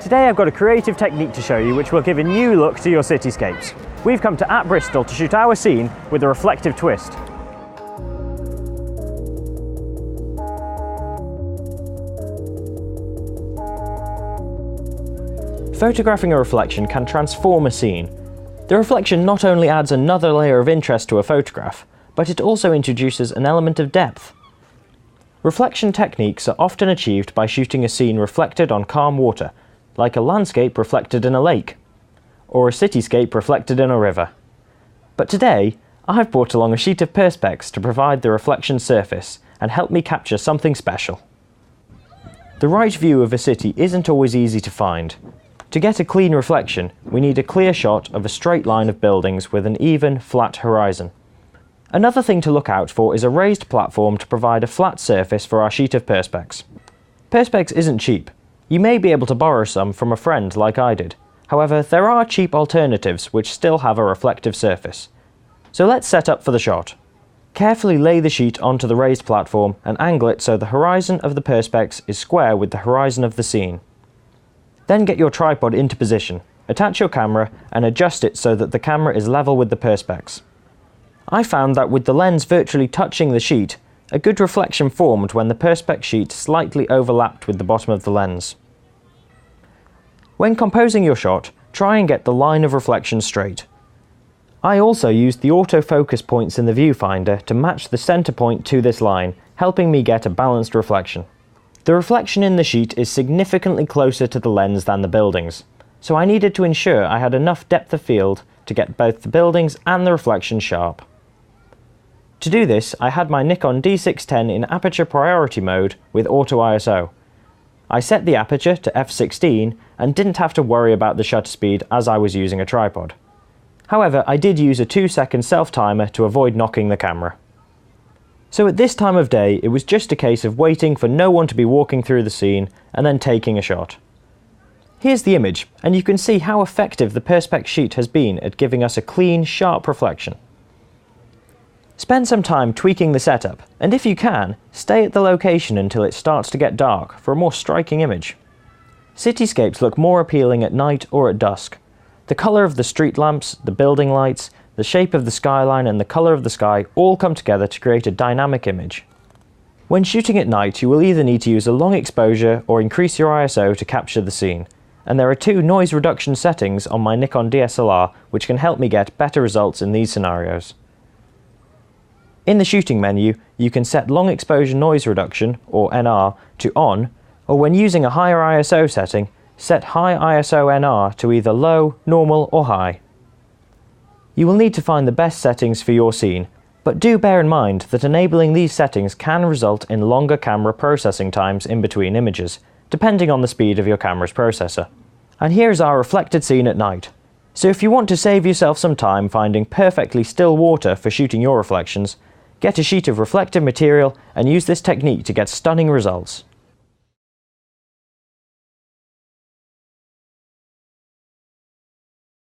Today I've got a creative technique to show you which will give a new look to your cityscapes. We've come to Bristol to shoot our scene with a reflective twist. Photographing a reflection can transform a scene. The reflection not only adds another layer of interest to a photograph, but it also introduces an element of depth. Reflection techniques are often achieved by shooting a scene reflected on calm water, like a landscape reflected in a lake, or a cityscape reflected in a river. But today, I've brought along a sheet of perspex to provide the reflection surface and help me capture something special. The right view of a city isn't always easy to find. To get a clean reflection, we need a clear shot of a straight line of buildings with an even, flat horizon. Another thing to look out for is a raised platform to provide a flat surface for our sheet of perspex. Perspex isn't cheap. You may be able to borrow some from a friend like I did. However, there are cheap alternatives which still have a reflective surface. So let's set up for the shot. Carefully lay the sheet onto the raised platform and angle it so the horizon of the perspex is square with the horizon of the scene. Then get your tripod into position, attach your camera and adjust it so that the camera is level with the perspex. I found that with the lens virtually touching the sheet, a good reflection formed when the perspex sheet slightly overlapped with the bottom of the lens. When composing your shot, try and get the line of reflection straight. I also used the autofocus points in the viewfinder to match the center point to this line, helping me get a balanced reflection. The reflection in the sheet is significantly closer to the lens than the buildings, so I needed to ensure I had enough depth of field to get both the buildings and the reflection sharp. To do this, I had my Nikon D610 in aperture priority mode with auto ISO. I set the aperture to f16 and didn't have to worry about the shutter speed as I was using a tripod. However, I did use a 2-second self-timer to avoid knocking the camera. So at this time of day, it was just a case of waiting for no one to be walking through the scene and then taking a shot. Here's the image, and you can see how effective the perspex sheet has been at giving us a clean, sharp reflection. Spend some time tweaking the setup, and if you can, stay at the location until it starts to get dark for a more striking image. Cityscapes look more appealing at night or at dusk. The colour of the street lamps, the building lights, the shape of the skyline and the colour of the sky all come together to create a dynamic image. When shooting at night, you will either need to use a long exposure or increase your ISO to capture the scene, and there are 2 noise reduction settings on my Nikon DSLR which can help me get better results in these scenarios. In the shooting menu, you can set long exposure noise reduction, or NR, to on, or when using a higher ISO setting, set high ISO NR to either low, normal or high. You will need to find the best settings for your scene, but do bear in mind that enabling these settings can result in longer camera processing times in between images, depending on the speed of your camera's processor. And here's our reflected scene at night. So if you want to save yourself some time finding perfectly still water for shooting your reflections, get a sheet of reflective material and use this technique to get stunning results.